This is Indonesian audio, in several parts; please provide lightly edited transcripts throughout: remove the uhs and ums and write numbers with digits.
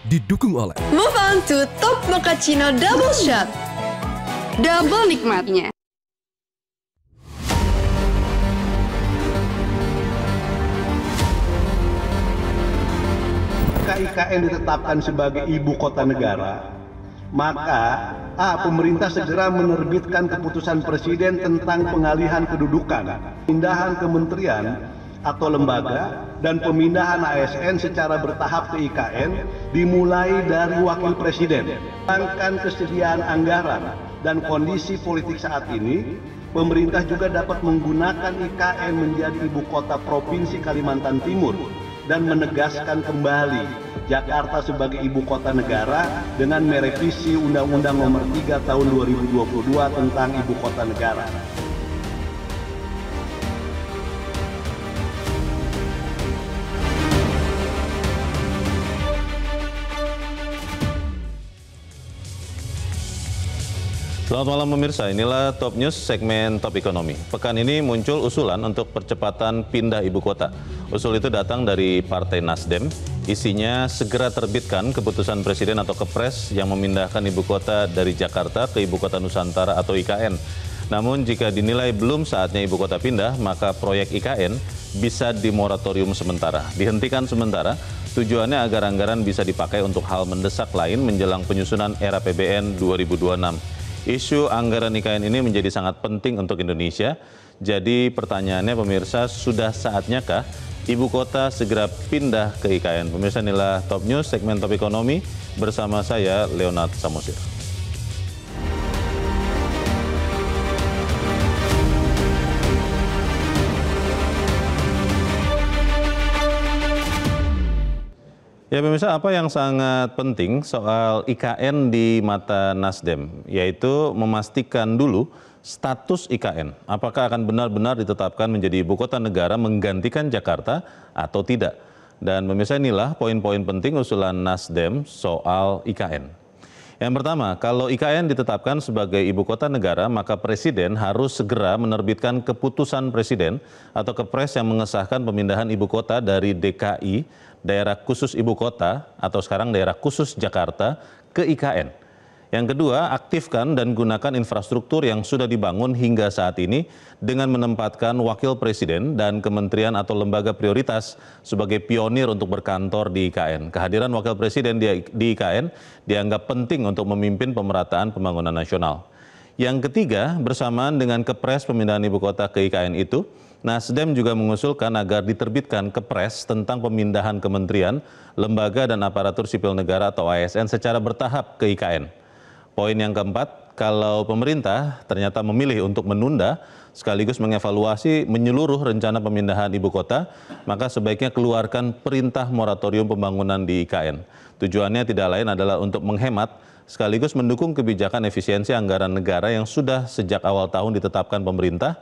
didukung oleh Move on to Top Mochaccino Double Shot. Double nikmatnya. IKN ditetapkan sebagai ibu kota negara, maka pemerintah segera menerbitkan keputusan presiden tentang pengalihan kedudukan, pemindahan kementerian atau lembaga, dan pemindahan ASN secara bertahap ke IKN dimulai dari wakil presiden. Sedangkan kesediaan anggaran dan kondisi politik saat ini, pemerintah juga dapat menggunakan IKN menjadi ibu kota Provinsi Kalimantan Timur dan menegaskan kembali Jakarta sebagai ibu kota negara dengan merevisi Undang-Undang Nomor 3 Tahun 2022 tentang Ibu Kota Negara. Selamat malam pemirsa, inilah Top News segmen Top Ekonomi. Pekan ini muncul usulan untuk percepatan pindah ibu kota. Usul itu datang dari Partai Nasdem, isinya segera terbitkan keputusan Presiden atau Kepres yang memindahkan ibu kota dari Jakarta ke Ibu Kota Nusantara atau IKN. Namun jika dinilai belum saatnya ibu kota pindah, maka proyek IKN bisa dimoratorium sementara, dihentikan sementara. Tujuannya agar anggaran bisa dipakai untuk hal mendesak lain menjelang penyusunan era APBN 2026. Isu anggaran IKN ini menjadi sangat penting untuk Indonesia. Jadi pertanyaannya pemirsa, sudah saatnya kah ibu kota segera pindah ke IKN? Pemirsa, inilah Top News segmen Top Ekonomi bersama saya Leonard Samosir. Ya pemirsa, apa yang sangat penting soal IKN di mata Nasdem, yaitu memastikan dulu status IKN. Apakah akan benar-benar ditetapkan menjadi ibu kota negara menggantikan Jakarta atau tidak. Dan pemirsa, inilah poin-poin penting usulan Nasdem soal IKN. Yang pertama, kalau IKN ditetapkan sebagai ibu kota negara, maka Presiden harus segera menerbitkan keputusan Presiden atau Kepres yang mengesahkan pemindahan ibu kota dari DKI, Daerah Khusus Ibu Kota, atau sekarang Daerah Khusus Jakarta, ke IKN. Yang kedua, aktifkan dan gunakan infrastruktur yang sudah dibangun hingga saat ini dengan menempatkan wakil presiden dan kementerian atau lembaga prioritas sebagai pionir untuk berkantor di IKN. Kehadiran wakil presiden di IKN dianggap penting untuk memimpin pemerataan pembangunan nasional. Yang ketiga, bersamaan dengan Kepres pemindahan ibu kota ke IKN itu, Nasdem juga mengusulkan agar diterbitkan Kepres tentang pemindahan kementerian, lembaga dan aparatur sipil negara atau ASN secara bertahap ke IKN. Poin yang keempat, kalau pemerintah ternyata memilih untuk menunda sekaligus mengevaluasi menyeluruh rencana pemindahan ibu kota, maka sebaiknya keluarkan perintah moratorium pembangunan di IKN. Tujuannya tidak lain adalah untuk menghemat sekaligus mendukung kebijakan efisiensi anggaran negara yang sudah sejak awal tahun ditetapkan pemerintah.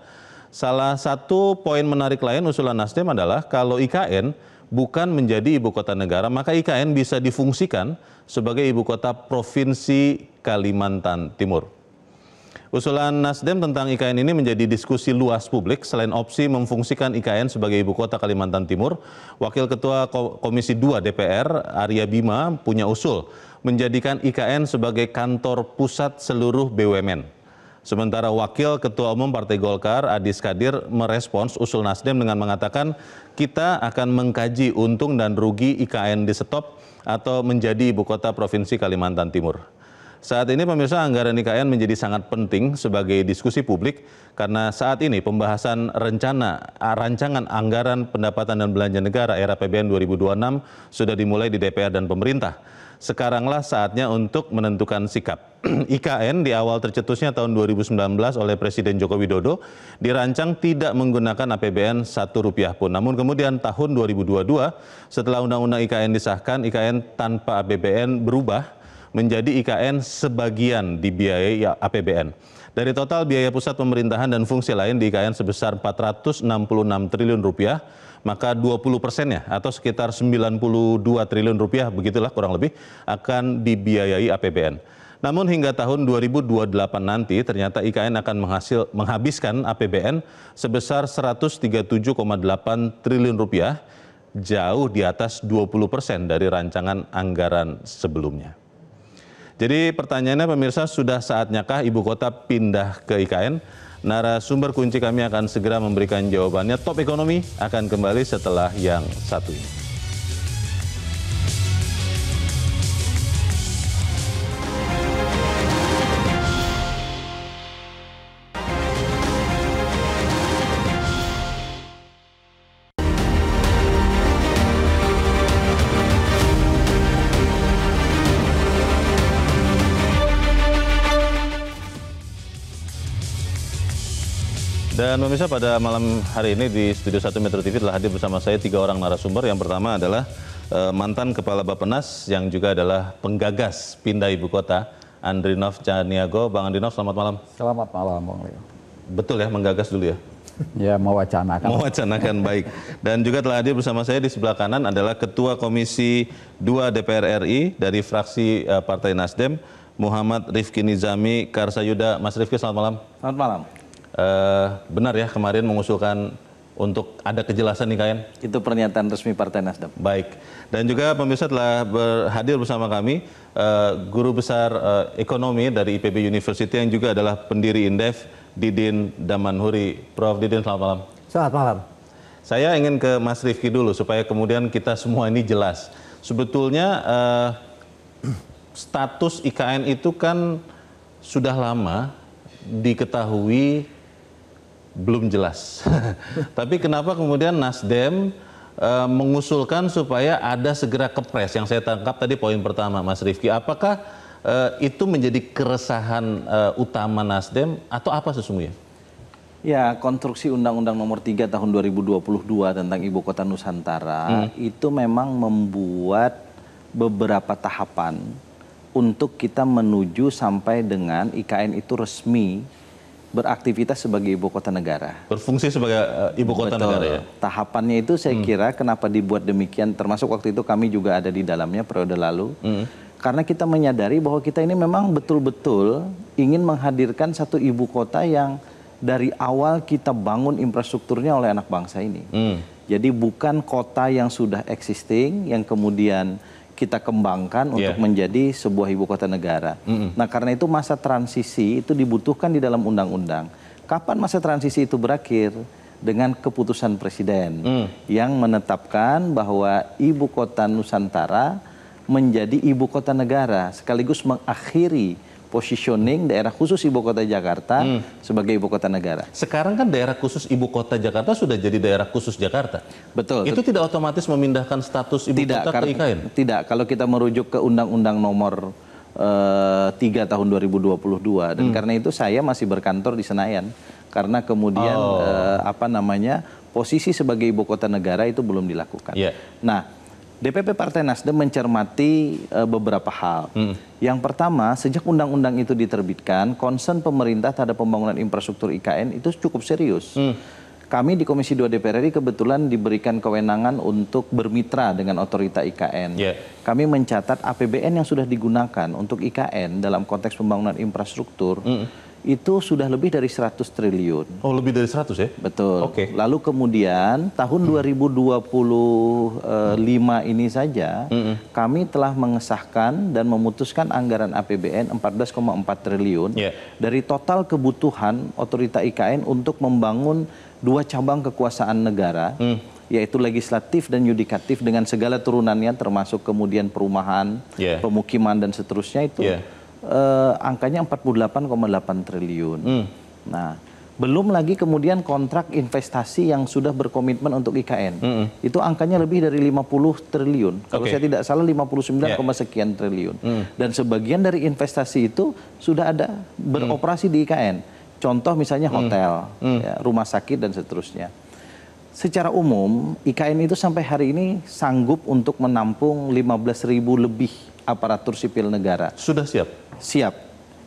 Salah satu poin menarik lain usulan Nasdem adalah kalau IKN bukan menjadi ibu kota negara, maka IKN bisa difungsikan sebagai ibu kota Provinsi Kalimantan Timur. Usulan Nasdem tentang IKN ini menjadi diskusi luas publik. Selain opsi memfungsikan IKN sebagai ibu kota Kalimantan Timur, Wakil Ketua Komisi 2 DPR Arya Bima punya usul menjadikan IKN sebagai kantor pusat seluruh BUMN. Sementara Wakil Ketua Umum Partai Golkar Adis Kadir merespons usul Nasdem dengan mengatakan kita akan mengkaji untung dan rugi IKN di stop atau menjadi ibu kota Provinsi Kalimantan Timur. Saat ini pemirsa, anggaran IKN menjadi sangat penting sebagai diskusi publik karena saat ini pembahasan rancangan anggaran pendapatan dan belanja negara era APBN 2026 sudah dimulai di DPR dan pemerintah. Sekaranglah saatnya untuk menentukan sikap. IKN di awal tercetusnya tahun 2019 oleh Presiden Joko Widodo dirancang tidak menggunakan APBN Rp1 pun. Namun kemudian tahun 2022 setelah Undang-Undang IKN disahkan, IKN tanpa APBN berubah menjadi IKN sebagian dibiayai APBN. Dari total biaya pusat pemerintahan dan fungsi lain di IKN sebesar Rp466 triliun, maka 20%-nya atau sekitar Rp92 triliun, begitulah kurang lebih, akan dibiayai APBN. Namun hingga tahun 2028 nanti ternyata IKN akan menghabiskan APBN sebesar Rp137,8 triliun jauh di atas 20% dari rancangan anggaran sebelumnya. Jadi pertanyaannya pemirsa, sudah saatnyakah ibu kota pindah ke IKN? Narasumber kunci kami akan segera memberikan jawabannya. Top Ekonomi akan kembali setelah yang satu ini. Dan pemirsa, pada malam hari ini di Studio 1 Metro TV telah hadir bersama saya 3 orang narasumber. Yang pertama adalah mantan Kepala Bappenas yang juga adalah penggagas pindah ibu kota, Andrinov Caniago. Bang Andrinov, selamat malam. Selamat malam, Bang Leo. Betul ya, menggagas dulu ya? Ya, mewacanakan. Mewacanakan, baik. Dan juga telah hadir bersama saya di sebelah kanan adalah Ketua Komisi 2 DPR RI dari fraksi Partai Nasdem, Muhammad Rifki Nizami Karsayuda. Mas Rifki, selamat malam. Selamat malam. Benar ya kemarin mengusulkan untuk ada kejelasan IKN? Itu pernyataan resmi Partai Nasdem. Baik. Dan juga pemirsa telah hadir bersama kami Guru Besar Ekonomi dari IPB University yang juga adalah pendiri Indef, Didin Damanhuri. Prof. Didin, selamat malam. Selamat malam. Saya ingin ke Mas Rifki dulu supaya kemudian kita semua ini jelas. Sebetulnya status IKN itu kan sudah lama diketahui belum jelas. Tapi kenapa kemudian Nasdem mengusulkan supaya ada segera kepres? Yang saya tangkap tadi poin pertama, Mas Rifki. Apakah itu menjadi keresahan utama Nasdem atau apa sesungguhnya? Ya, konstruksi Undang-Undang Nomor 3 Tahun 2022 tentang Ibu Kota Nusantara itu memang membuat beberapa tahapan untuk kita menuju sampai dengan IKN itu resmi beraktivitas sebagai ibu kota negara. Berfungsi sebagai ibu kota negara ya? Tahapannya itu saya kira kenapa dibuat demikian, termasuk waktu itu kami juga ada di dalamnya periode lalu. Karena kita menyadari bahwa kita ini memang betul-betul ingin menghadirkan satu ibu kota yang dari awal kita bangun infrastrukturnya oleh anak bangsa ini. Jadi bukan kota yang sudah existing, yang kemudian kita kembangkan untuk menjadi sebuah ibu kota negara. Nah, karena itu masa transisi itu dibutuhkan di dalam undang-undang. Kapan masa transisi itu berakhir? Dengan keputusan Presiden yang menetapkan bahwa ibu kota Nusantara menjadi ibu kota negara, sekaligus mengakhiri positioning daerah khusus ibu kota Jakarta sebagai ibu kota negara. Sekarang kan daerah khusus ibu kota Jakarta sudah jadi daerah khusus Jakarta. Betul. Itu tidak otomatis memindahkan status ibu kota ke IKN? Tidak. Kalau kita merujuk ke Undang-Undang Nomor 3 Tahun 2022 dan karena itu saya masih berkantor di Senayan karena kemudian posisi sebagai ibu kota negara itu belum dilakukan. Nah, DPP Partai Nasdem mencermati beberapa hal. Yang pertama, sejak undang-undang itu diterbitkan, concern pemerintah terhadap pembangunan infrastruktur IKN itu cukup serius. Kami di Komisi 2 DPR RI kebetulan diberikan kewenangan untuk bermitra dengan otorita IKN. Kami mencatat APBN yang sudah digunakan untuk IKN dalam konteks pembangunan infrastruktur itu sudah lebih dari 100 triliun. Oh, lebih dari 100 ya? Betul. Lalu kemudian tahun 2025 ini saja kami telah mengesahkan dan memutuskan anggaran APBN 14,4 triliun dari total kebutuhan otorita IKN untuk membangun 2 cabang kekuasaan negara, yaitu legislatif dan yudikatif dengan segala turunannya termasuk kemudian perumahan, pemukiman dan seterusnya itu. Angkanya 48,8 triliun. Nah, belum lagi kemudian kontrak investasi yang sudah berkomitmen untuk IKN. Itu angkanya lebih dari 50 triliun. Kalau saya tidak salah 59, sekian triliun. Dan sebagian dari investasi itu sudah ada beroperasi di IKN. Contoh misalnya hotel, rumah sakit dan seterusnya. Secara umum, IKN itu sampai hari ini sanggup untuk menampung 15.000 lebih aparatur sipil negara. Sudah siap? Siap.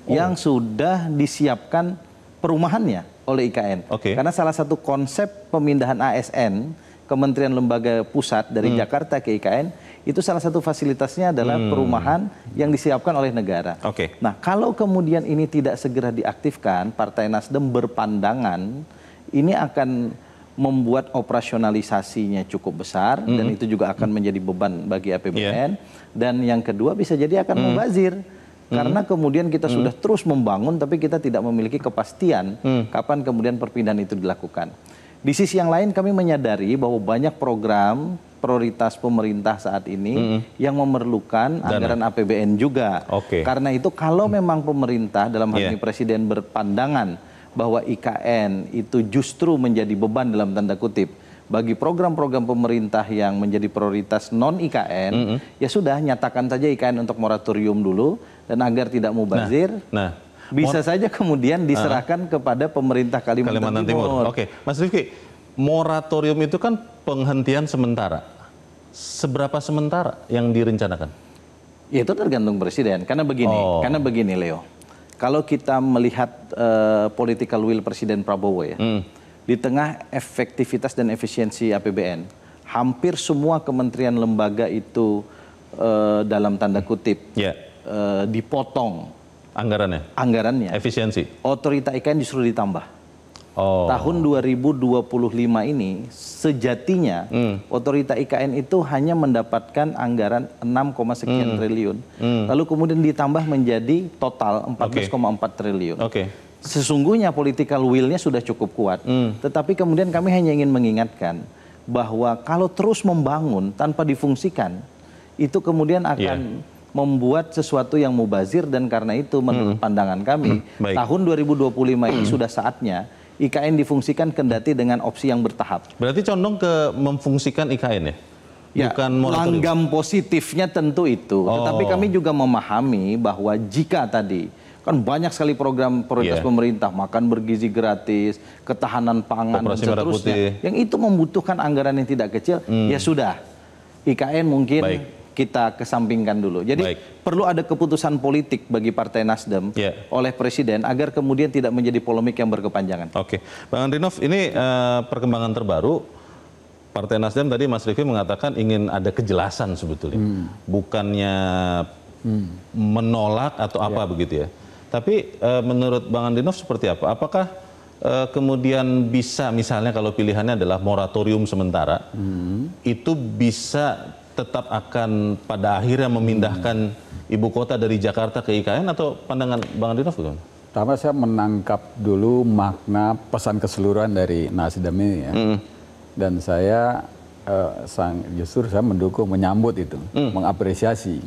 Yang sudah disiapkan perumahannya oleh IKN. Karena salah satu konsep pemindahan ASN, Kementerian Lembaga Pusat dari Jakarta ke IKN, itu salah satu fasilitasnya adalah perumahan yang disiapkan oleh negara. Nah, kalau kemudian ini tidak segera diaktifkan, Partai Nasdem berpandangan ini akan membuat operasionalisasinya cukup besar dan itu juga akan menjadi beban bagi APBN. Dan yang kedua bisa jadi akan mubazir. Karena kemudian kita sudah terus membangun tapi kita tidak memiliki kepastian kapan kemudian perpindahan itu dilakukan. Di sisi yang lain kami menyadari bahwa banyak program prioritas pemerintah saat ini yang memerlukan anggaran APBN juga. Karena itu kalau memang pemerintah dalam hal ini Presiden berpandangan bahwa IKN itu justru menjadi beban dalam tanda kutip bagi program-program pemerintah yang menjadi prioritas non-IKN, ya sudah nyatakan saja IKN untuk moratorium dulu dan agar tidak mubazir. Bisa saja kemudian diserahkan kepada pemerintah Kalimantan Timur. Oke, Mas Rifki, moratorium itu kan penghentian sementara. Seberapa sementara yang direncanakan? Ya, itu tergantung Presiden. Karena begini Leo. Kalau kita melihat political will Presiden Prabowo ya, di tengah efektivitas dan efisiensi APBN, hampir semua kementerian lembaga itu dalam tanda kutip dipotong anggarannya. Efisiensi. Otorita IKN justru ditambah. Tahun 2025 ini sejatinya otorita IKN itu hanya mendapatkan anggaran 6, sekian triliun. Lalu kemudian ditambah menjadi total 14,4 triliun. Sesungguhnya political will-nya sudah cukup kuat. Tetapi kemudian kami hanya ingin mengingatkan bahwa kalau terus membangun tanpa difungsikan, itu kemudian akan membuat sesuatu yang mubazir dan karena itu menurut pandangan kami, tahun 2025 ini sudah saatnya IKN difungsikan kendati dengan opsi yang bertahap. Berarti condong ke memfungsikan IKN ya? Bukan moratorium. Langgam positifnya tentu itu. Tetapi kami juga memahami bahwa jika tadi kan banyak sekali program prioritas pemerintah, makan bergizi gratis, ketahanan pangan dan seterusnya, yang itu membutuhkan anggaran yang tidak kecil, ya sudah IKN mungkin kita kesampingkan dulu. Jadi perlu ada keputusan politik bagi Partai Nasdem oleh Presiden agar kemudian tidak menjadi polemik yang berkepanjangan. Bang Andrinov, ini perkembangan terbaru. Partai Nasdem tadi Mas Rifki mengatakan ingin ada kejelasan sebetulnya, bukannya menolak atau apa begitu ya. Tapi menurut Bang Andrinov seperti apa? Apakah kemudian bisa misalnya kalau pilihannya adalah moratorium sementara, itu bisa tetap akan pada akhirnya memindahkan ibu kota dari Jakarta ke IKN atau pandangan Bang Andrinov bukan? Pertama saya menangkap dulu makna pesan keseluruhan dari Nasdem ini ya. Dan saya justru saya mendukung, menyambut itu, mengapresiasi.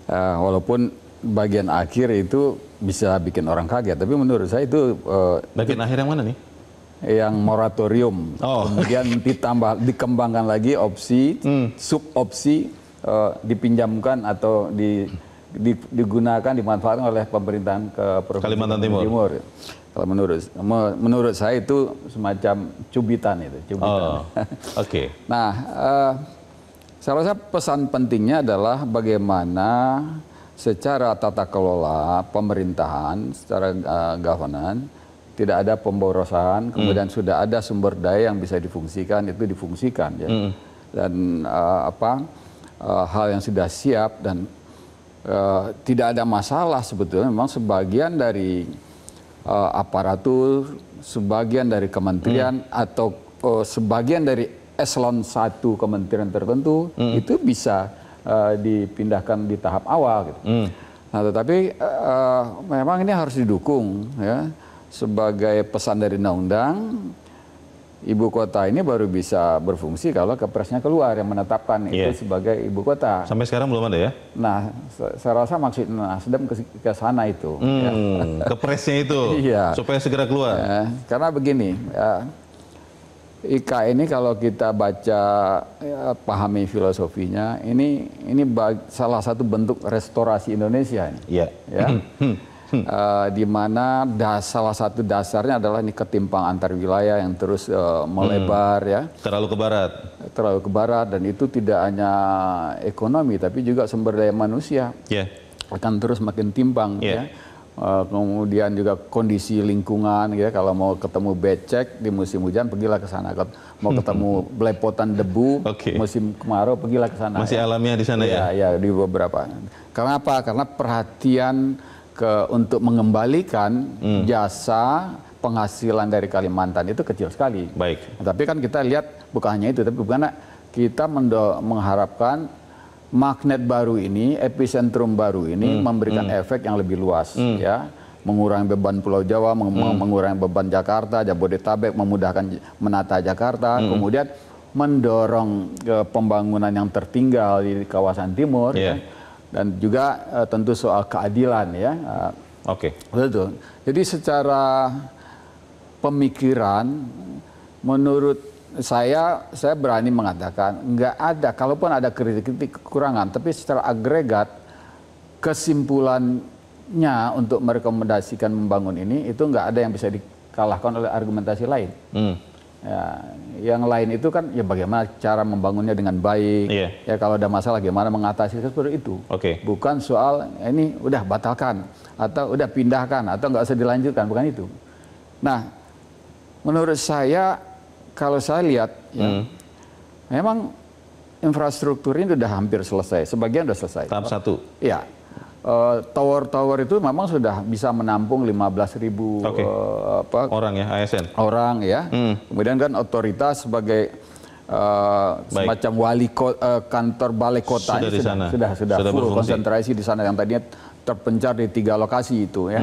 Walaupun bagian akhir itu bisa bikin orang kaget, tapi menurut saya itu bagian akhir yang mana nih? Yang moratorium, kemudian dikembangkan lagi opsi, sub-opsi dipinjamkan atau digunakan, dimanfaatkan oleh pemerintahan ke Kalimantan Timur. Kalau menurut saya itu semacam cubitan itu. Nah, saya rasa pesan pentingnya adalah bagaimana secara tata kelola pemerintahan, secara governance, tidak ada pemborosan, kemudian sudah ada sumber daya yang bisa difungsikan, itu difungsikan ya. Dan hal yang sudah siap dan tidak ada masalah sebetulnya. Memang sebagian dari aparatur, sebagian dari kementerian atau sebagian dari eselon 1 kementerian tertentu itu bisa dipindahkan di tahap awal gitu. Nah, tetapi memang ini harus didukung ya. Sebagai pesan dari undang-undang, ibu kota ini baru bisa berfungsi kalau kepresnya keluar yang menetapkan itu sebagai ibu kota. Sampai sekarang belum ada ya? Nah, saya rasa maksud Nasdem ke sana itu. Kepresnya itu, supaya segera keluar. Karena begini, IKN ini kalau kita baca, pahami filosofinya, ini salah satu bentuk restorasi Indonesia. Di mana salah satu dasarnya adalah ini ketimpang antar wilayah yang terus melebar ya. Terlalu ke barat dan itu tidak hanya ekonomi tapi juga sumber daya manusia akan terus makin timpang ya. Kemudian juga kondisi lingkungan ya, kalau mau ketemu becek di musim hujan pergilah ke sana, mau ketemu belepotan debu musim kemarau pergilah ke sana. Masih alamiah di sana ya? Ya, di beberapa. Karena apa? Karena perhatian untuk mengembalikan jasa penghasilan dari Kalimantan itu kecil sekali. Baik. Tapi kan kita lihat bukan hanya itu, tapi bukan kita mengharapkan magnet baru ini, epicentrum baru ini memberikan efek yang lebih luas, ya, mengurangi beban Pulau Jawa, mengurangi beban Jakarta, Jabodetabek, memudahkan menata Jakarta, kemudian mendorong pembangunan yang tertinggal di kawasan timur, ya, dan juga tentu soal keadilan, ya. Oke. Betul. Jadi secara pemikiran, menurut saya berani mengatakan nggak ada, kalaupun ada kritik kekurangan, tapi secara agregat kesimpulannya untuk merekomendasikan membangun ini itu nggak ada yang bisa dikalahkan oleh argumentasi lain. Ya, yang lain itu kan ya bagaimana cara membangunnya dengan baik, ya kalau ada masalah gimana mengatasi seperti itu. Bukan soal ini udah batalkan atau udah pindahkan atau nggak usah dilanjutkan, bukan itu. Nah, menurut saya kalau saya lihat, ya, memang infrastruktur ini sudah hampir selesai, sebagian sudah selesai. Tahap 1. Ya, tower-tower itu memang sudah bisa menampung 15.000 orang ya, ASN. Orang ya. Kemudian kan otoritas sebagai semacam wali kantor balai kota sudah full konsentrasi di sana yang tadinya terpencar di 3 lokasi itu, ya.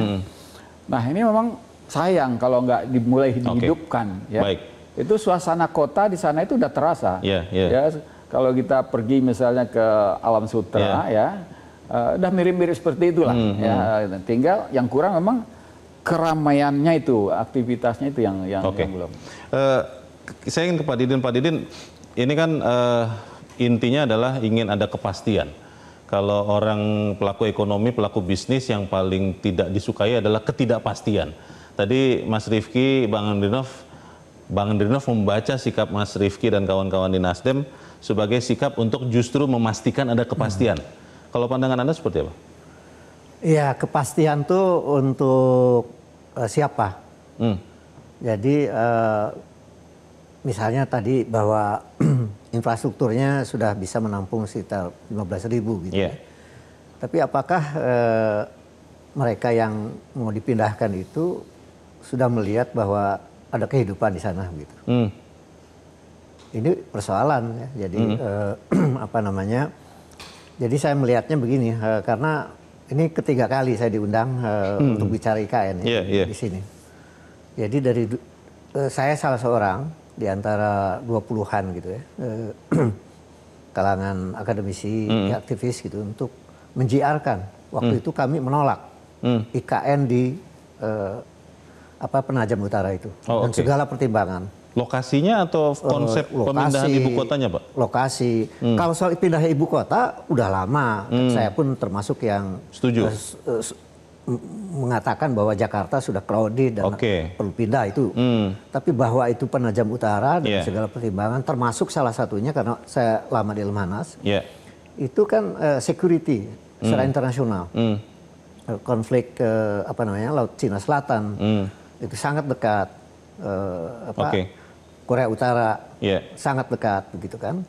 Nah ini memang sayang kalau nggak dimulai dihidupkan, ya. Itu suasana kota di sana itu udah terasa. Ya, kalau kita pergi misalnya ke Alam Sutera, ya, udah mirip-mirip seperti itulah. Ya, tinggal yang kurang memang keramaiannya itu, aktivitasnya itu yang belum. Saya ingin ke Pak Didin. Pak Didin, ini kan intinya adalah ingin ada kepastian. Kalau orang pelaku ekonomi, pelaku bisnis yang paling tidak disukai adalah ketidakpastian. Tadi Mas Rifki, Bang Andrinov membaca sikap Mas Rifki dan kawan-kawan di Nasdem sebagai sikap untuk justru memastikan ada kepastian. Kalau pandangan Anda seperti apa? Iya, kepastian tuh untuk siapa? Jadi misalnya tadi bahwa infrastrukturnya sudah bisa menampung sekitar 15.000 gitu. Tapi apakah mereka yang mau dipindahkan itu sudah melihat bahwa ada kehidupan di sana gitu? Ini persoalan, ya. Jadi apa namanya? Jadi saya melihatnya begini, karena ini ketiga kali saya diundang untuk bicara IKN di sini. Jadi dari saya salah seorang di antara 20-an gitu ya, kalangan akademisi, aktivis gitu untuk menjiarkan. Waktu itu kami menolak IKN di Penajam Utara itu dan segala pertimbangan. Lokasinya atau konsep pemindahan ibu kotanya, Pak? Lokasi. Kalau soal pindah ibu kota udah lama. Saya pun termasuk yang setuju. Mengatakan bahwa Jakarta sudah crowded dan perlu pindah itu. Tapi bahwa itu Penajam Utara dan segala pertimbangan, termasuk salah satunya karena saya lama di Lemhanas, itu kan security secara internasional. Konflik Laut Cina Selatan itu sangat dekat. Korea Utara sangat dekat begitu kan.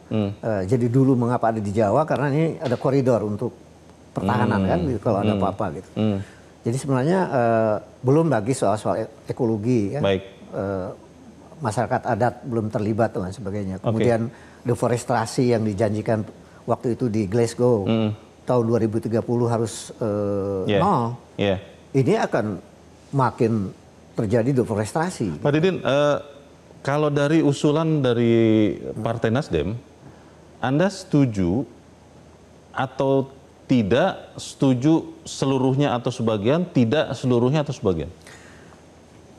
Jadi dulu mengapa ada di Jawa, karena ini ada koridor untuk pertahanan kan gitu, kalau ada apa-apa gitu. Jadi sebenarnya belum lagi soal ekologi ya. Masyarakat adat belum terlibat dan sebagainya. Kemudian deforestasi yang dijanjikan waktu itu di Glasgow tahun 2030 harus nol. Ini akan makin terjadi deforestasi. Pak Didin, kalau dari usulan dari Partai Nasdem, Anda setuju atau tidak, setuju seluruhnya atau sebagian, tidak seluruhnya atau sebagian?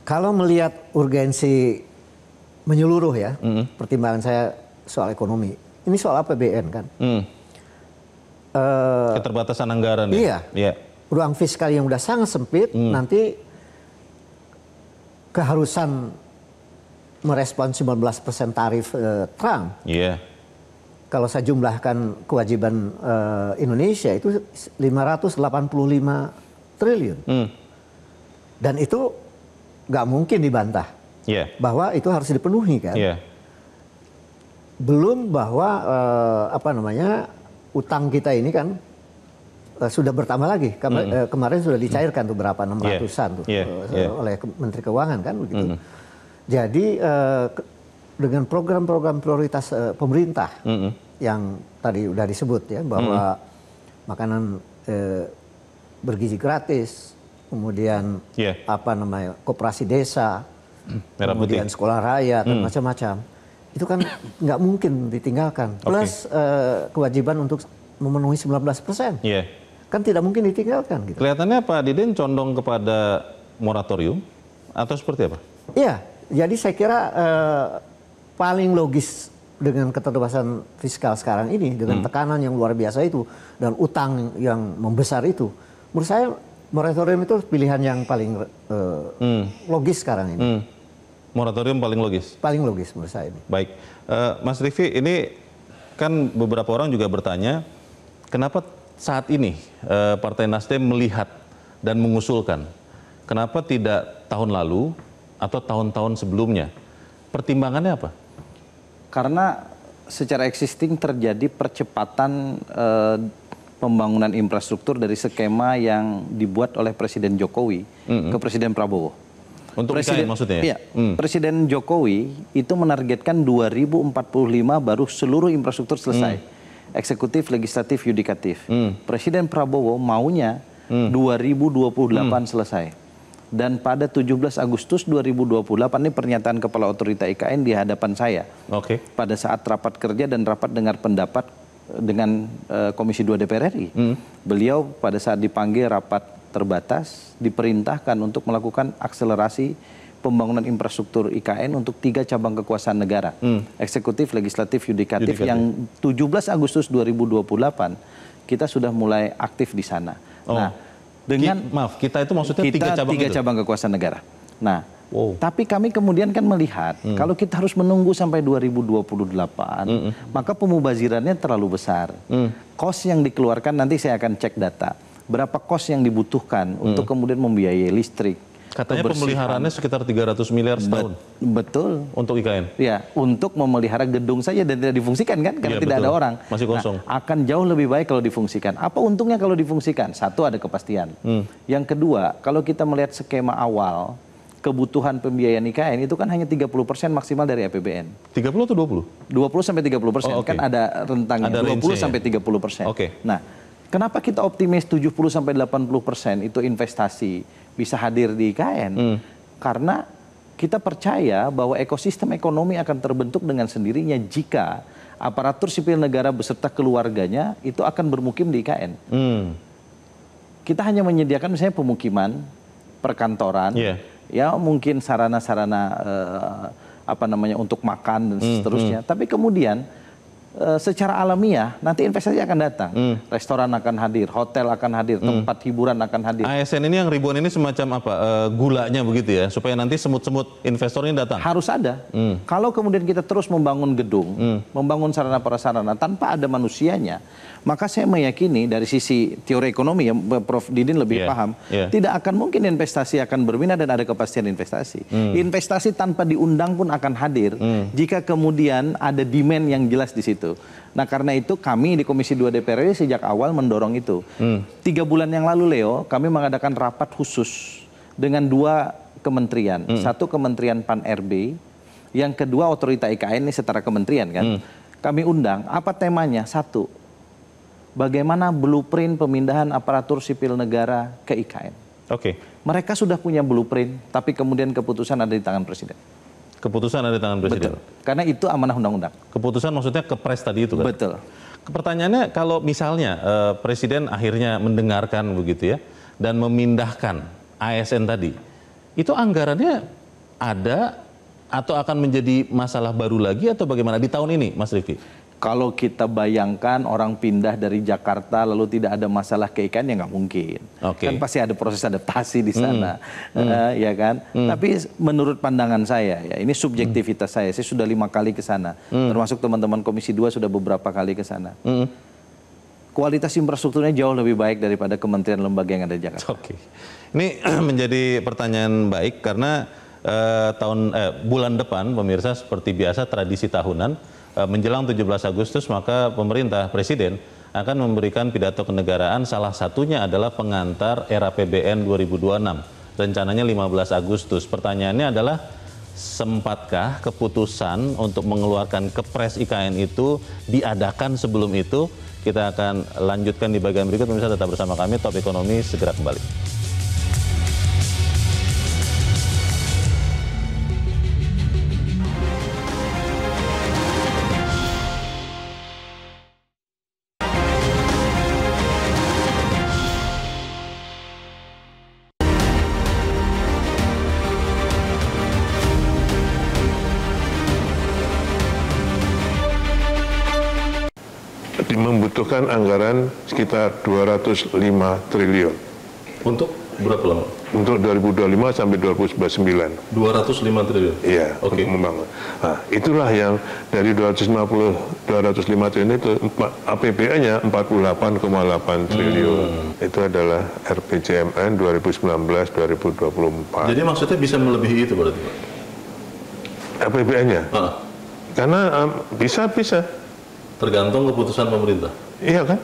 Kalau melihat urgensi menyeluruh ya, pertimbangan saya soal ekonomi, ini soal APBN kan. Keterbatasan anggaran ya? Iya. Ruang fiskal yang udah sangat sempit, nanti keharusan merespon 19% tarif Trump. Kalau saya jumlahkan kewajiban Indonesia itu 585 triliun. Dan itu nggak mungkin dibantah. Bahwa itu harus dipenuhi kan. Belum bahwa utang kita ini kan sudah bertambah lagi. Kemarin sudah dicairkan tuh berapa 600-an tuh oleh Menteri Keuangan kan begitu. Jadi dengan program-program prioritas pemerintah yang tadi udah disebut ya bahwa makanan bergizi gratis, kemudian koperasi desa, kemudian sekolah rakyat dan macam-macam. Itu kan nggak mungkin ditinggalkan. Plus kewajiban untuk memenuhi 19%. Kan tidak mungkin ditinggalkan. Gitu. Kelihatannya Pak Diden condong kepada moratorium atau seperti apa? Iya, jadi saya kira paling logis dengan keterbatasan fiskal sekarang ini, dengan tekanan yang luar biasa itu, dan utang yang membesar itu, menurut saya moratorium itu pilihan yang paling logis sekarang ini. Moratorium paling logis? Paling logis menurut saya ini. Baik, Mas Riffi, ini kan beberapa orang juga bertanya, kenapa saat ini Partai Nasdem melihat dan mengusulkan, kenapa tidak tahun lalu atau tahun-tahun sebelumnya? Pertimbangannya apa? Karena secara existing terjadi percepatan pembangunan infrastruktur dari skema yang dibuat oleh Presiden Jokowi ke Presiden Prabowo. Untuk IKN maksudnya? Iya, Presiden Jokowi itu menargetkan 2045 baru seluruh infrastruktur selesai. Eksekutif, legislatif, yudikatif. Presiden Prabowo maunya 2028 selesai. Dan pada 17 Agustus 2028 ini pernyataan Kepala Otorita IKN di hadapan saya. Pada saat rapat kerja dan rapat dengar pendapat dengan Komisi 2 DPR RI. Beliau pada saat dipanggil rapat terbatas diperintahkan untuk melakukan akselerasi pembangunan infrastruktur IKN untuk 3 cabang kekuasaan negara. Eksekutif, legislatif, yudikatif yang 17 Agustus 2028 kita sudah mulai aktif di sana. Nah, dengan kita itu maksudnya 3 cabang kekuasaan negara. Nah, tapi kami kemudian kan melihat kalau kita harus menunggu sampai 2028, maka pemubazirannya terlalu besar. Kos yang dikeluarkan nanti saya akan cek data. Berapa kos yang dibutuhkan untuk kemudian membiayai listrik. Katanya pemeliharaannya sekitar 300 miliar setahun. Betul. Untuk IKN? Ya, untuk memelihara gedung saja dan tidak difungsikan kan, karena tidak ada orang. Masih kosong. Nah, akan jauh lebih baik kalau difungsikan. Apa untungnya kalau difungsikan? Satu, ada kepastian. Yang kedua, kalau kita melihat skema awal, kebutuhan pembiayaan IKN itu kan hanya 30% maksimal dari APBN. 30 atau 20? 20 sampai 30%. Kan ada rentangnya, ada 20 sampai 30%. Nah, kenapa kita optimis 70 sampai 80% itu investasi bisa hadir di IKN? Karena kita percaya bahwa ekosistem ekonomi akan terbentuk dengan sendirinya jika aparatur sipil negara beserta keluarganya itu akan bermukim di IKN. Kita hanya menyediakan misalnya pemukiman, perkantoran, ya mungkin sarana-sarana untuk makan dan seterusnya. Tapi kemudian secara alamiah nanti investasi akan datang. Restoran akan hadir, hotel akan hadir, tempat hiburan akan hadir. ASN ini yang ribuan ini semacam apa? Gulanya begitu ya, supaya nanti semut-semut investornya datang. Harus ada. Kalau kemudian kita terus membangun gedung, membangun sarana prasarana tanpa ada manusianya, maka saya meyakini dari sisi teori ekonomi ya, Prof. Didin lebih paham, tidak akan mungkin investasi akan berminat dan ada kepastian investasi. Investasi tanpa diundang pun akan hadir jika kemudian ada demand yang jelas di situ. Nah, karena itu kami di Komisi 2 DPR RI sejak awal mendorong itu. 3 bulan yang lalu, Leo, kami mengadakan rapat khusus dengan 2 kementerian. Satu Kementerian Pan-RB, yang kedua Otorita IKN, ini setara kementerian kan. Kami undang, apa temanya? 1, bagaimana blueprint pemindahan aparatur sipil negara ke IKN. Mereka sudah punya blueprint, tapi kemudian keputusan ada di tangan Presiden. Keputusan ada di tangan Presiden? Betul, karena itu amanah undang-undang. Keputusan maksudnya Kepres tadi itu kan? Betul. Pertanyaannya, kalau misalnya Presiden akhirnya mendengarkan begitu ya, dan memindahkan ASN tadi, itu anggarannya ada atau akan menjadi masalah baru lagi atau bagaimana di tahun ini, Mas Riffi? Kalau kita bayangkan orang pindah dari Jakarta lalu tidak ada masalah ke IKN, ya nggak mungkin. Kan pasti ada proses adaptasi di sana, ya kan. Tapi menurut pandangan saya, ya ini subjektivitas saya sudah 5 kali ke sana, termasuk teman-teman Komisi 2 sudah beberapa kali ke sana. Kualitas infrastrukturnya jauh lebih baik daripada kementerian lembaga yang ada di Jakarta. Ini menjadi pertanyaan baik karena bulan depan, pemirsa, seperti biasa tradisi tahunan, menjelang 17 Agustus maka pemerintah Presiden akan memberikan pidato kenegaraan, salah satunya adalah pengantar era APBN 2026. Rencananya 15 Agustus. Pertanyaannya adalah, sempatkah keputusan untuk mengeluarkan kepres IKN itu diadakan sebelum itu? Kita akan lanjutkan di bagian berikut. Pemirsa tetap bersama kami, Top Ekonomi segera kembali. Membutuhkan anggaran sekitar 205 triliun. Untuk berapa lama? Untuk 2025 sampai 2029. 205 triliun? Iya, Oke. untuk membangun. Nah, itulah yang dari 205 triliun itu APBN-nya 48,8 triliun. Itu adalah RPJMN 2019-2024. Jadi maksudnya bisa melebihi itu berarti, Pak? APBN-nya? Karena bisa. Tergantung keputusan pemerintah. Iya kan?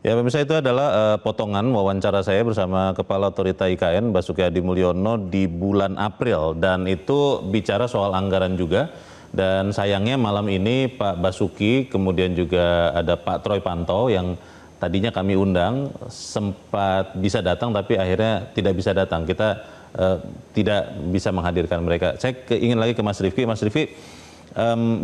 Ya pemirsa, itu adalah potongan wawancara saya bersama Kepala Otorita IKN Basuki Hadi Mulyono di bulan April, dan itu bicara soal anggaran juga. Dan sayangnya malam ini Pak Basuki, kemudian juga ada Pak Troy Pantau yang tadinya kami undang, sempat bisa datang tapi akhirnya tidak bisa datang. Kita tidak bisa menghadirkan mereka. Saya ingin lagi ke Mas Rifki. Mas Rifki,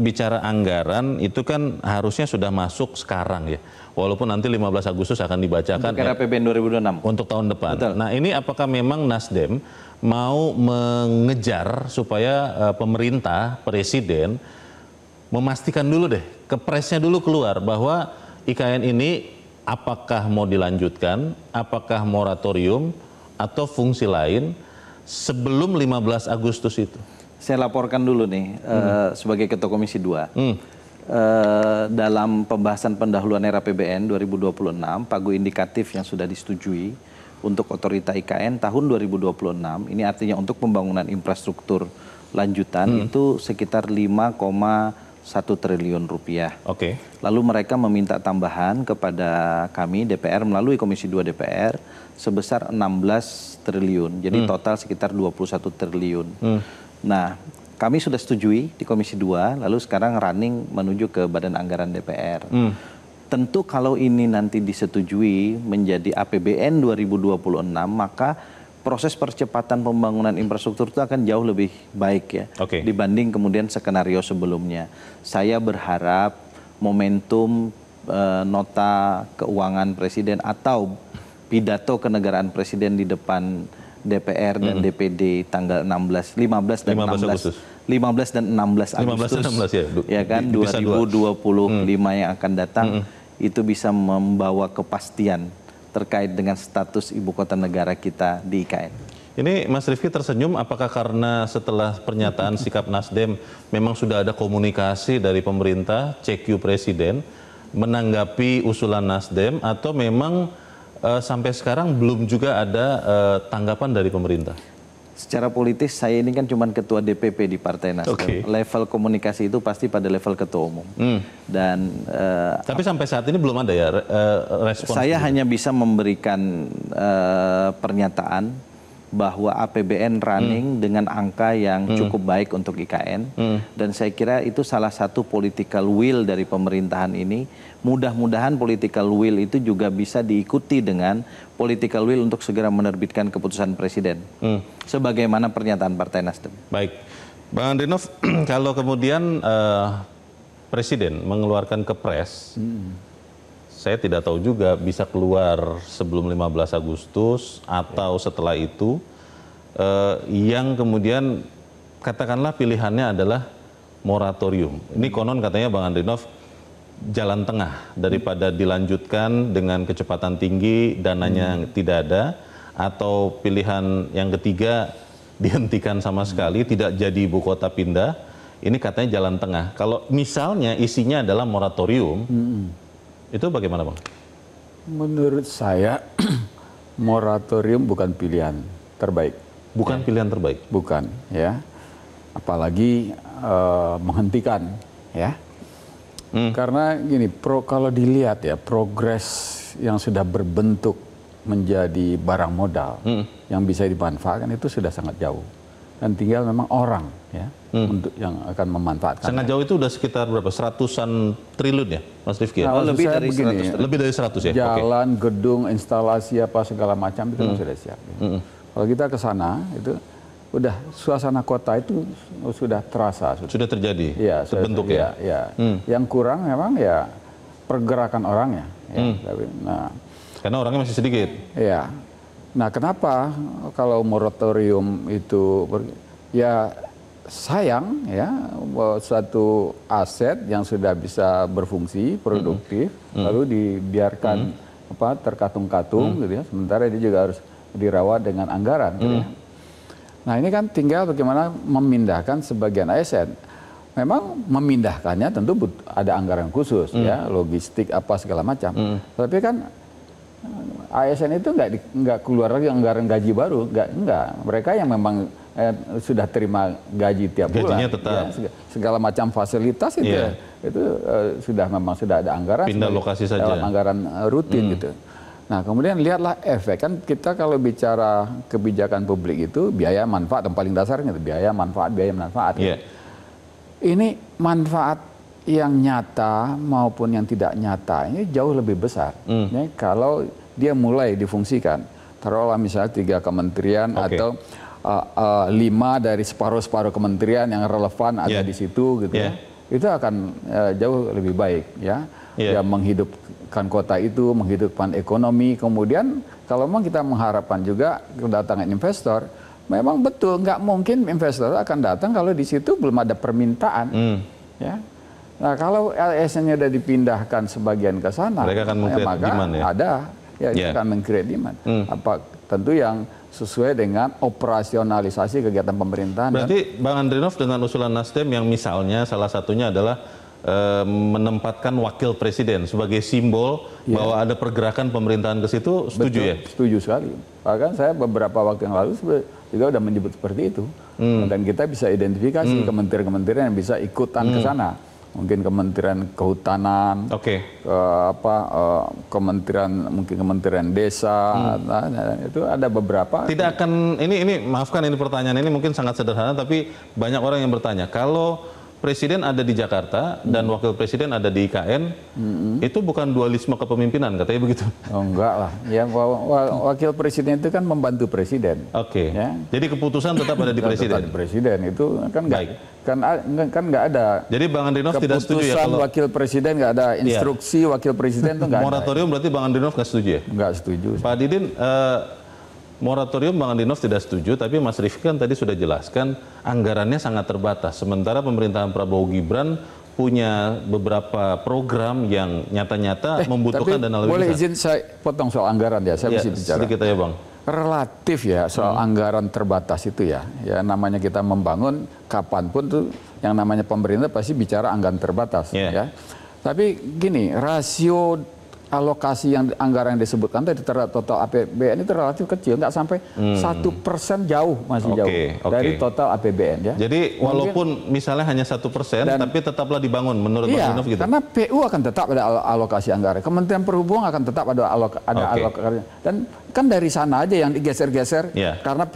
bicara anggaran itu kan harusnya sudah masuk sekarang ya, walaupun nanti 15 Agustus akan dibacakan untuk APBN 2026 untuk tahun depan. Betul. Nah ini apakah memang Nasdem mau mengejar supaya pemerintah, Presiden memastikan dulu deh, kepresnya dulu keluar bahwa IKN ini apakah mau dilanjutkan, apakah moratorium atau fungsi lain sebelum 15 Agustus itu? Saya laporkan dulu nih sebagai Ketua Komisi 2. Dalam pembahasan pendahuluan era APBN 2026, pagu indikatif yang sudah disetujui untuk Otorita IKN tahun 2026, ini artinya untuk pembangunan infrastruktur lanjutan itu sekitar 5,1 triliun rupiah. Oke. Lalu mereka meminta tambahan kepada kami DPR melalui Komisi 2 DPR sebesar 16 triliun. Jadi total sekitar 21 triliun. Nah, kami sudah setujui di Komisi 2, lalu sekarang running menuju ke Badan Anggaran DPR. Tentu kalau ini nanti disetujui menjadi APBN 2026, maka proses percepatan pembangunan infrastruktur itu akan jauh lebih baik ya, dibanding kemudian skenario sebelumnya. Saya berharap momentum nota keuangan Presiden atau pidato kenegaraan Presiden di depan DPR dan DPD tanggal 15 dan 16 Agustus ya kan 2025 yang akan datang itu bisa membawa kepastian terkait dengan status ibu kota negara kita di IKN. Ini Mas Rifki tersenyum, apakah karena setelah pernyataan sikap Nasdem memang sudah ada komunikasi dari pemerintah, CQ Presiden menanggapi usulan Nasdem, atau memang sampai sekarang belum juga ada tanggapan dari pemerintah? Secara politis saya ini kan cuma ketua DPP di Partai Nasdem. Level komunikasi itu pasti pada level ketua umum. Dan tapi sampai saat ini belum ada ya respon. Saya hanya bisa memberikan pernyataan bahwa APBN running dengan angka yang cukup baik untuk IKN. Dan saya kira itu salah satu political will dari pemerintahan ini. Mudah-mudahan political will itu juga bisa diikuti dengan political will untuk segera menerbitkan keputusan Presiden. Sebagaimana pernyataan Partai Nasdem. Baik. Bang Andrinov, kalau kemudian Presiden mengeluarkan kepres, saya tidak tahu juga bisa keluar sebelum 15 Agustus atau setelah itu, yang kemudian katakanlah pilihannya adalah moratorium. Ini konon katanya Bang Andrinov jalan tengah daripada dilanjutkan dengan kecepatan tinggi, dananya tidak ada, atau pilihan yang ketiga dihentikan sama sekali, tidak jadi ibu kota pindah. Ini katanya jalan tengah. Kalau misalnya isinya adalah moratorium, itu bagaimana Bang? Menurut saya moratorium bukan pilihan terbaik. Bukan pilihan terbaik? Bukan, ya. Apalagi menghentikan, ya. Karena gini, kalau dilihat ya progres yang sudah berbentuk menjadi barang modal yang bisa dimanfaatkan itu sudah sangat jauh. Dan tinggal memang orang ya untuk yang akan memanfaatkan. Sangat jauh itu udah sekitar berapa? 100-an triliun ya, Mas Rifki? Nah, lebih dari begini, 100. Lebih dari 100 ya? Jalan, gedung, instalasi apa segala macam itu kan sudah siap. Kalau kita ke sana itu udah suasana kota itu sudah terasa. Sudah terjadi? Iya, terbentuk ya? Ya. Yang kurang memang ya pergerakan orangnya. Ya. Nah, karena orangnya masih sedikit. Iya. Nah, kenapa kalau moratorium itu ya sayang ya suatu aset yang sudah bisa berfungsi produktif lalu dibiarkan terkatung-katung gitu ya, sementara dia juga harus dirawat dengan anggaran gitu ya. Nah, ini kan tinggal bagaimana memindahkan sebagian ASN. Memang memindahkannya tentu ada anggaran khusus ya, logistik apa segala macam. Tapi kan ASN itu nggak keluar lagi anggaran gaji baru, nggak. Mereka yang memang sudah terima gaji tiap bulan, gajinya tetap. Ya, segala macam fasilitas itu, itu sudah ada anggaran. Pindah lokasi saja. Anggaran rutin gitu. Nah, kemudian lihatlah efek kan kita kalau bicara kebijakan publik itu biaya manfaat yang paling dasarnya itu biaya manfaat. Yeah. Ini manfaat yang nyata maupun yang tidak nyata ini jauh lebih besar. Ya, kalau dia mulai difungsikan, taruhlah misalnya 3 kementerian atau 5 dari separuh kementerian yang relevan ada di situ gitu ya, itu akan jauh lebih baik ya. Ya menghidupkan kota itu, menghidupkan ekonomi. Kemudian kalau memang kita mengharapkan juga kedatangan investor, memang betul nggak mungkin investor akan datang kalau di situ belum ada permintaan. Ya. Nah, kalau ASN-nya sudah dipindahkan sebagian ke sana, mereka akan meng-create demand ya? Ada, ya itu akan meng-create demand. Tentu yang sesuai dengan operasionalisasi kegiatan pemerintahan. Berarti Bang Andrinov dengan usulan Nasdem yang misalnya salah satunya adalah menempatkan wakil presiden sebagai simbol bahwa ada pergerakan pemerintahan ke situ, setuju ya? Setuju sekali. Bahkan saya beberapa waktu yang lalu juga sudah menyebut seperti itu. Dan kita bisa identifikasi kementerian-kementerian yang bisa ikutan ke sana. Mungkin Kementerian Kehutanan, Kementerian Desa, itu ada beberapa. Tidak akan ini maafkan ini pertanyaan ini mungkin sangat sederhana tapi banyak orang yang bertanya kalau presiden ada di Jakarta dan wakil presiden ada di IKN, itu bukan dualisme kepemimpinan katanya begitu? Oh, enggak lah, ya wakil presiden itu kan membantu presiden. Oke. Ya. Jadi keputusan tetap ada di presiden. Tetap di presiden itu kan nggak ada. Jadi Bang Andrinov tidak setuju ya kalau wakil presiden nggak ada instruksi wakil presiden itu nggak ada. Moratorium berarti Bang Andrinov nggak setuju ya? Nggak setuju. Pak Didin, moratorium Bang Andrinov tidak setuju, tapi Mas Rifki kan tadi sudah jelaskan anggarannya sangat terbatas. Sementara pemerintahan Prabowo Gibran punya beberapa program yang nyata-nyata membutuhkan dana lebih besar. Boleh izin saya potong soal anggaran ya, saya mesti bicara. Sedikit aja Bang. Relatif ya soal anggaran terbatas itu ya namanya kita membangun kapanpun tuh yang namanya pemerintah pasti bicara anggaran terbatas ya. Tapi gini, rasio alokasi yang anggaran yang disebutkan tadi terhadap total APBN itu relatif kecil, nggak sampai 1% jauh, masih jauh dari total APBN ya. Jadi walaupun misalnya hanya 1%, tapi tetaplah dibangun menurut Bang Andrinov gitu. Karena PU akan tetap ada alokasi anggaran, Kementerian Perhubungan akan tetap ada alokasi, dan kan dari sana aja yang digeser-geser karena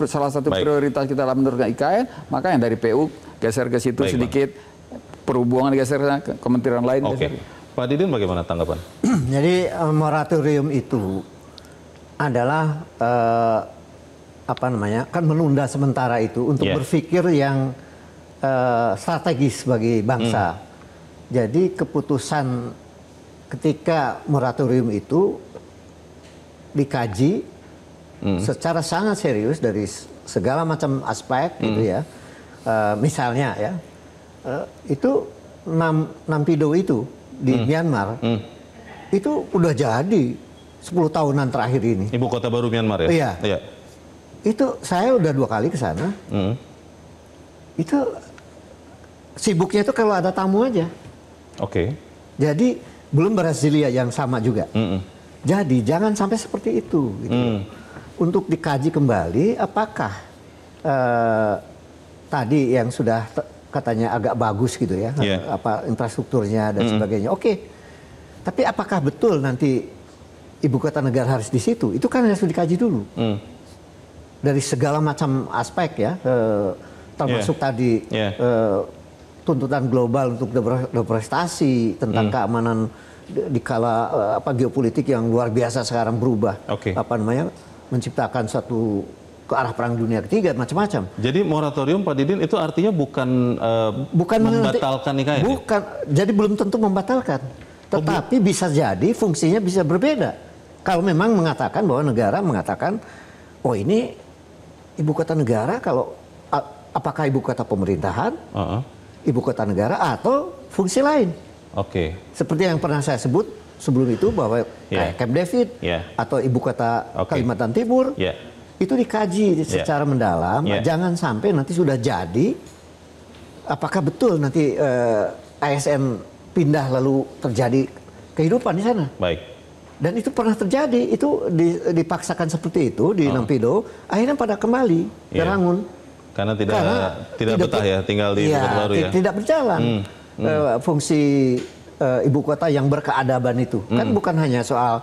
salah satu prioritas kita adalah menurunkan IKN, maka yang dari PU geser ke situ sedikit, Perhubungan geser ke kementerian lain. Pak Didin bagaimana tanggapan? Jadi moratorium itu adalah kan menunda sementara itu untuk berpikir yang strategis bagi bangsa. Jadi keputusan ketika moratorium itu dikaji secara sangat serius dari segala macam aspek gitu ya. Misalnya ya itu Nampido itu di Myanmar itu udah jadi 10 tahunan terakhir ini. Ibu kota baru Myanmar ya? Iya. Itu saya udah 2 kali ke sana. Itu sibuknya itu kalau ada tamu aja. Jadi belum Brasilia yang sama juga. Jadi jangan sampai seperti itu. Gitu. Untuk dikaji kembali apakah tadi yang sudah katanya agak bagus gitu ya, apa infrastrukturnya dan sebagainya. Oke. Tapi apakah betul nanti ibu kota negara harus di situ? Itu kan harus dikaji dulu. Dari segala macam aspek ya, termasuk tadi tuntutan global untuk berprestasi, tentang keamanan di kala geopolitik yang luar biasa sekarang berubah. Apa namanya, menciptakan suatu ke arah perang dunia ketiga, macam-macam. Jadi moratorium Pak Didin itu artinya bukan membatalkan IKN? Bukan, jadi belum tentu membatalkan. Tetapi bisa jadi fungsinya bisa berbeda. Kalau memang mengatakan bahwa negara mengatakan, oh ini ibu kota negara, kalau apakah ibu kota pemerintahan, ibu kota negara atau fungsi lain. Seperti yang pernah saya sebut sebelum itu bahwa kayak Camp David atau ibu kota Kalimantan Timur. Itu dikaji secara mendalam, jangan sampai nanti sudah jadi, apakah betul nanti ASN pindah lalu terjadi kehidupan di sana. Dan itu pernah terjadi, itu dipaksakan seperti itu di Nampido, akhirnya pada kembali ke Rangun. Karena tidak betah ya tinggal di ibu kota baru ya. Tidak berjalan fungsi ibu kota yang berkeadaban itu. Kan bukan hanya soal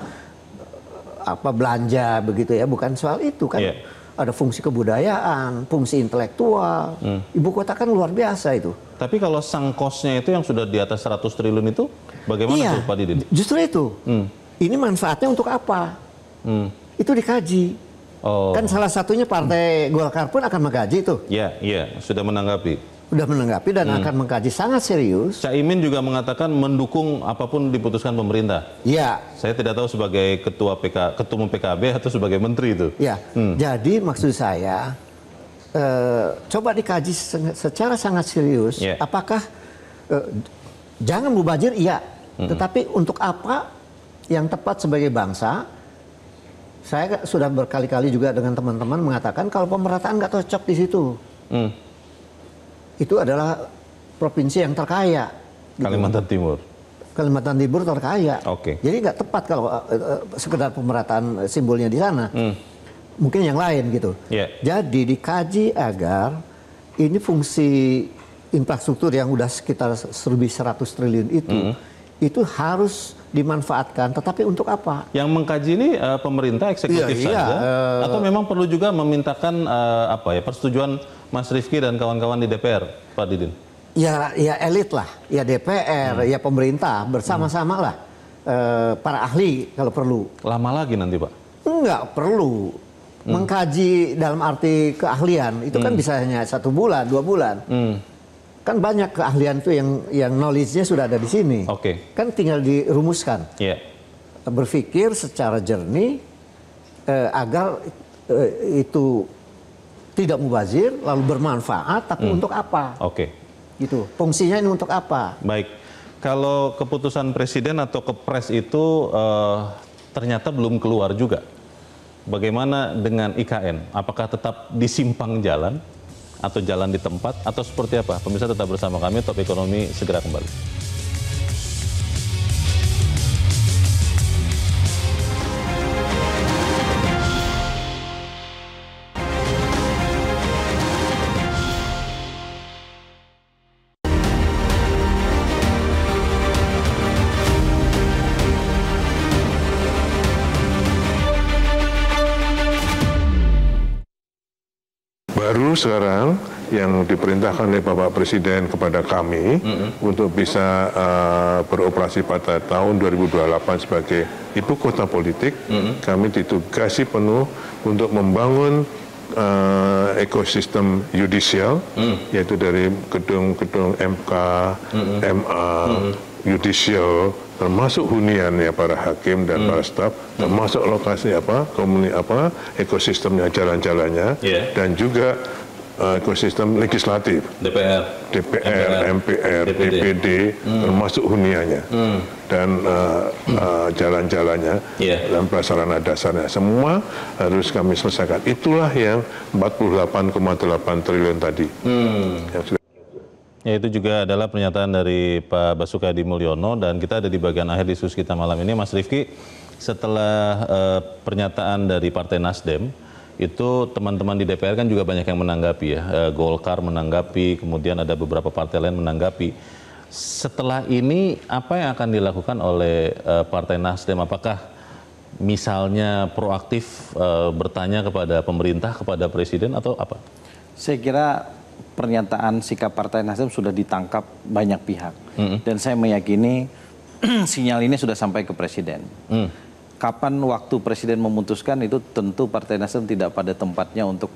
belanja begitu ya, bukan soal itu kan. Ada fungsi kebudayaan, fungsi intelektual. Ibu kota kan luar biasa itu. Tapi kalau sang kosnya itu yang sudah di atas 100 triliun itu bagaimana tuh Pak Didin? Justru itu. Ini manfaatnya untuk apa? Itu dikaji. Kan salah satunya Partai Golkar pun akan mengkaji itu. Sudah menanggapi. Sudah menanggapi dan akan mengkaji sangat serius. Caimin juga mengatakan mendukung apapun diputuskan pemerintah. Saya tidak tahu sebagai ketua umum PKB atau sebagai menteri itu. Jadi maksud saya coba dikaji secara sangat serius. Apakah jangan mubazir? Tetapi untuk apa yang tepat sebagai bangsa? Saya sudah berkali-kali juga dengan teman-teman mengatakan kalau pemerataan nggak cocok di situ. Itu adalah provinsi yang terkaya. Kalimantan Timur. Kalimantan Timur terkaya. Jadi nggak tepat kalau sekedar pemerataan simbolnya di sana. Mungkin yang lain gitu. Jadi dikaji agar ini fungsi infrastruktur yang udah sekitar 1.100 triliun itu harus dimanfaatkan. Tetapi untuk apa? Yang mengkaji ini pemerintah eksekutif saja, atau memang perlu juga memintakan persetujuan Mas Rifki dan kawan-kawan di DPR, Pak Didin? Ya elit lah, ya DPR, ya pemerintah bersama-sama lah, para ahli kalau perlu. Lama lagi nanti Pak? Enggak perlu. Mengkaji dalam arti keahlian itu kan bisa hanya 1 bulan, 2 bulan. Kan banyak keahlian itu yang knowledge-nya sudah ada di sini. Kan tinggal dirumuskan. Berpikir secara jernih agar itu tidak mubazir, lalu bermanfaat, tapi untuk apa? Gitu. Fungsinya ini untuk apa? Baik. Kalau keputusan presiden atau kepres itu ternyata belum keluar juga. Bagaimana dengan IKN? Apakah tetap di simpang jalan? Atau jalan di tempat, atau seperti apa? Pemirsa tetap bersama kami, Top Ekonomi segera kembali. Baru sekarang yang diperintahkan oleh Bapak Presiden kepada kami untuk bisa beroperasi pada tahun 2028 sebagai ibu kota politik, kami ditugasi penuh untuk membangun ekosistem yudisial, yaitu dari gedung-gedung MK, MA, yudisial, termasuk hunian ya para hakim dan para staf, termasuk lokasi ekosistemnya, jalan-jalannya, dan juga ekosistem legislatif, DPR, MPR, DPD, termasuk huniannya dan jalan-jalannya dan prasarana dasarnya, semua harus kami selesaikan. Itulah yang 48,8 triliun tadi. Yang sudah. Ya, itu juga adalah pernyataan dari Pak Basuki Hadi Mulyono, dan kita ada di bagian akhir diskusi kita malam ini. Mas Rifki, setelah pernyataan dari Partai Nasdem itu teman-teman di DPR kan juga banyak yang menanggapi ya. Golkar menanggapi, kemudian ada beberapa partai lain menanggapi. Setelah ini apa yang akan dilakukan oleh Partai Nasdem? Apakah misalnya proaktif bertanya kepada pemerintah, kepada presiden atau apa? Saya kira pernyataan sikap Partai Nasdem sudah ditangkap banyak pihak. Dan saya meyakini sinyal ini sudah sampai ke presiden. Kapan waktu presiden memutuskan itu tentu Partai Nasdem tidak pada tempatnya untuk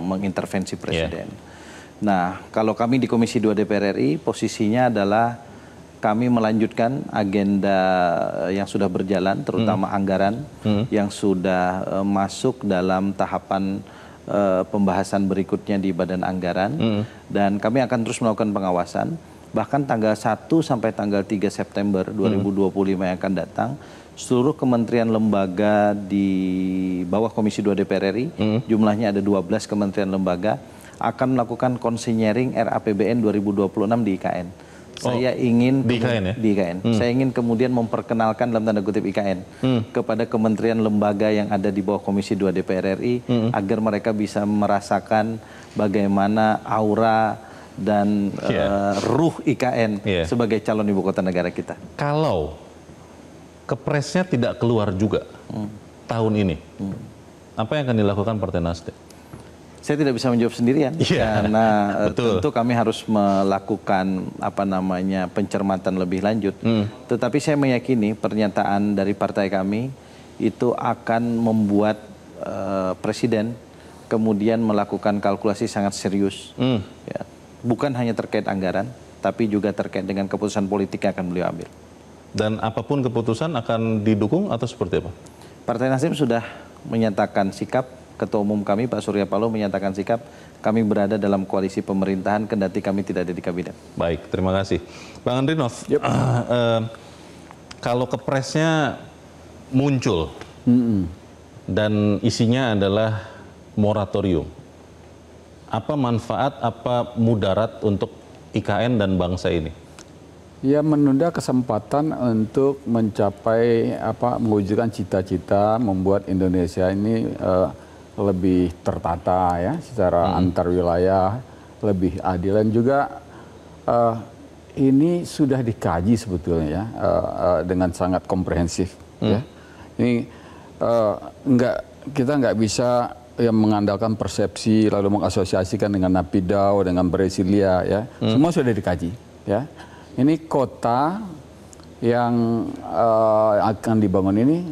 mengintervensi presiden. Nah, kalau kami di Komisi 2 DPR RI posisinya adalah kami melanjutkan agenda yang sudah berjalan, terutama anggaran yang sudah masuk dalam tahapan pembahasan berikutnya di Badan Anggaran, dan kami akan terus melakukan pengawasan. Bahkan tanggal 1 sampai tanggal 3 September 2025 yang akan datang, seluruh kementerian lembaga di bawah Komisi 2 DPR RI, jumlahnya ada 12 kementerian lembaga, akan melakukan konsinyering RAPBN 2026 di IKN. Saya ingin di IKN, ya? Di IKN. Saya ingin kemudian memperkenalkan dalam tanda kutip IKN kepada kementerian lembaga yang ada di bawah Komisi 2 DPR RI agar mereka bisa merasakan bagaimana aura dan ruh IKN sebagai calon ibu kota negara kita. Kalau kepresnya tidak keluar juga tahun ini, apa yang akan dilakukan Partai Nasdem? Saya tidak bisa menjawab sendirian karena tentu kami harus melakukan pencermatan lebih lanjut. Tetapi saya meyakini pernyataan dari partai kami itu akan membuat presiden kemudian melakukan kalkulasi sangat serius. Ya, bukan hanya terkait anggaran, tapi juga terkait dengan keputusan politik yang akan beliau ambil. Dan apapun keputusan akan didukung atau seperti apa? Partai Nasdem sudah menyatakan sikap, Ketua Umum kami Pak Surya Paloh menyatakan sikap, kami berada dalam koalisi pemerintahan kendati kami tidak ada di kabinet. Baik, terima kasih. Bang Andrinov, kalau kepresnya muncul dan isinya adalah moratorium, apa manfaat, apa mudarat untuk IKN dan bangsa ini? Ya, menunda kesempatan untuk mencapai mewujudkan cita-cita membuat Indonesia ini lebih tertata ya secara antar wilayah, lebih adil, dan juga ini sudah dikaji sebetulnya ya dengan sangat komprehensif ya. Ini kita nggak bisa mengandalkan persepsi lalu mengasosiasikan dengan Napidau, dengan Brasilia ya. Semua sudah dikaji ya. Ini kota yang akan dibangun ini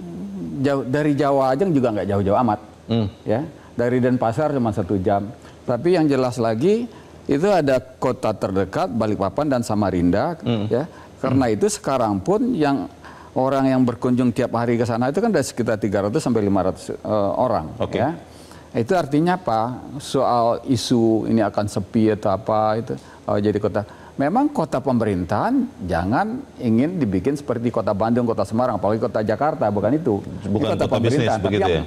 dari Jawa aja juga nggak jauh-jauh amat, ya. Dari Denpasar cuma 1 jam. Tapi yang jelas lagi itu ada kota terdekat Balikpapan dan Samarinda, ya. Karena itu sekarang pun yang orang yang berkunjung tiap hari ke sana itu kan ada sekitar 300 sampai 500 orang, ya. Itu artinya apa? Soal isu ini akan sepi atau apa itu jadi kota. Memang kota pemerintahan jangan ingin dibikin seperti kota Bandung, kota Semarang, apalagi kota Jakarta, bukan itu. Bukan kota pemerintahan. Begitu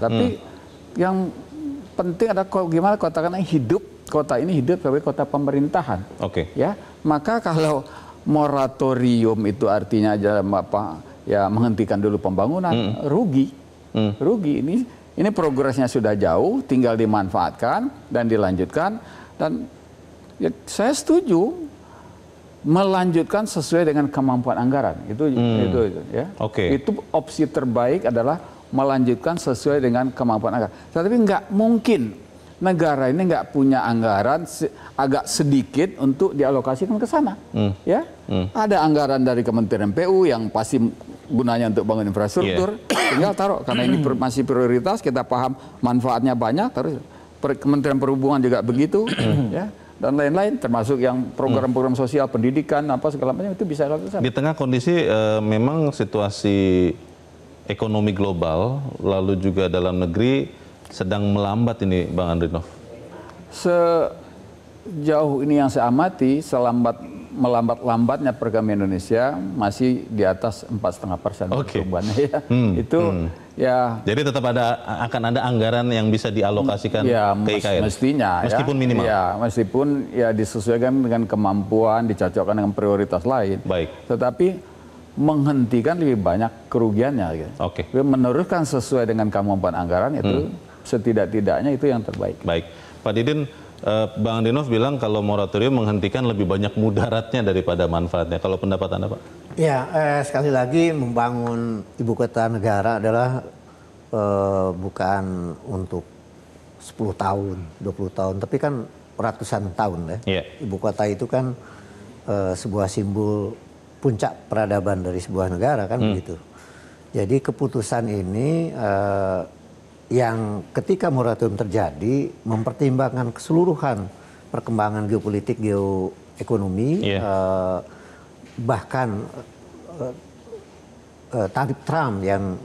tapi yang penting ada gimana kota ini hidup sebagai kota pemerintahan. Ya, maka kalau moratorium itu artinya menghentikan dulu pembangunan, rugi. Ini progresnya sudah jauh, tinggal dimanfaatkan dan dilanjutkan. Dan ya, saya setuju melanjutkan sesuai dengan kemampuan anggaran. Itu ya. Itu opsi terbaik adalah melanjutkan sesuai dengan kemampuan anggaran. Tapi nggak mungkin negara ini nggak punya anggaran agak sedikit untuk dialokasikan ke sana. Ya, ada anggaran dari Kementerian PU yang pasti gunanya untuk bangun infrastruktur, tinggal taruh karena ini masih prioritas, kita paham manfaatnya banyak. Terus Kementerian Perhubungan juga begitu, ya. Dan lain-lain, termasuk yang program-program sosial, pendidikan, apa segala macam itu bisa dilakukan. Di tengah kondisi memang situasi ekonomi global, lalu juga dalam negeri sedang melambat ini, Bang Andrinov. Sejauh ini yang saya amati, melambat-lambatnya perekonomian Indonesia masih di atas 4,5% pertumbuhannya. Ya. Ya. Jadi tetap akan ada anggaran yang bisa dialokasikan ke IKN? Mestinya. Meskipun minimal? Ya, meskipun ya disesuaikan dengan kemampuan, dicocokkan dengan prioritas lain. Baik. Tetapi menghentikan lebih banyak kerugiannya. Gitu. Oke. Menurunkan sesuai dengan kemampuan anggaran itu setidak-tidaknya itu yang terbaik. Baik, Pak Didin, Bang Andrinov bilang kalau moratorium menghentikan lebih banyak mudaratnya daripada manfaatnya. Kalau pendapat Anda, Pak? Ya, sekali lagi membangun ibu kota negara adalah bukan untuk 10 tahun, 20 tahun, tapi kan ratusan tahun ya. Yeah. Ibu kota itu kan sebuah simbol puncak peradaban dari sebuah negara kan begitu. Jadi keputusan ini yang ketika moratorium terjadi mempertimbangkan keseluruhan perkembangan geopolitik, geoekonomi, bahkan tarif Trump yang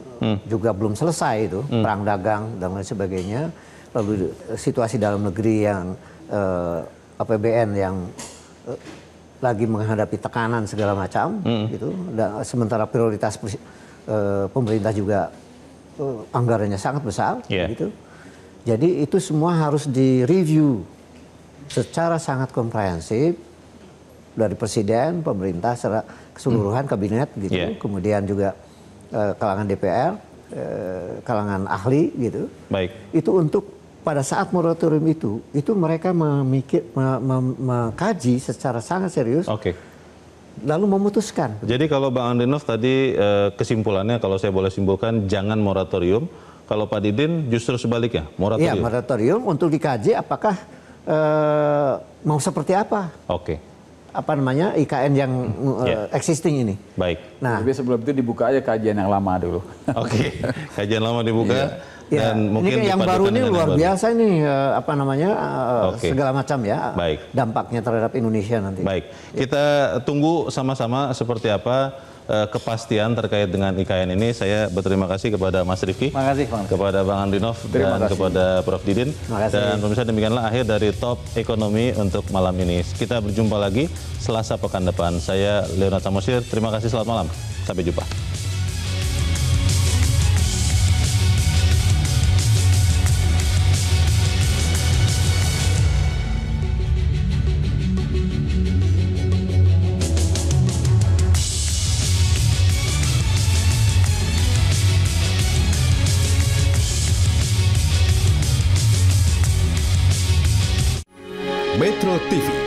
juga belum selesai itu, perang dagang dan lain sebagainya, lalu situasi dalam negeri yang APBN yang lagi menghadapi tekanan segala macam, gitu. Dan sementara prioritas pemerintah juga anggarannya sangat besar, gitu. Jadi itu semua harus direview secara sangat komprehensif dari presiden, pemerintah, secara keseluruhan kabinet, gitu. Kemudian juga kalangan DPR, kalangan ahli, gitu. Baik. Itu untuk pada saat moratorium itu mereka mengkaji secara sangat serius, lalu memutuskan. Jadi kalau Bang Andrinov tadi kesimpulannya, kalau saya boleh simpulkan, jangan moratorium. Kalau Pak Didin justru sebaliknya, moratorium. Iya, moratorium untuk dikaji apakah mau seperti apa. Apa namanya IKN yang existing ini. Baik. Nah, tapi sebelum itu dibuka aja kajian yang lama dulu. Kajian lama dibuka. Dan mungkin ini yang baru ini luar biasa ini apa namanya segala macam ya. Baik. Dampaknya terhadap Indonesia nanti. Baik. Kita tunggu sama-sama seperti apa kepastian terkait dengan IKN ini. Saya berterima kasih kepada Mas Rifki, kepada Bang Andrinov, dan kepada Prof Didin. Dan pemirsa, demikianlah akhir dari Top Ekonomi untuk malam ini. Kita berjumpa lagi Selasa pekan depan. Saya Leonard Samosir. Terima kasih, selamat malam. Sampai jumpa. Metro TV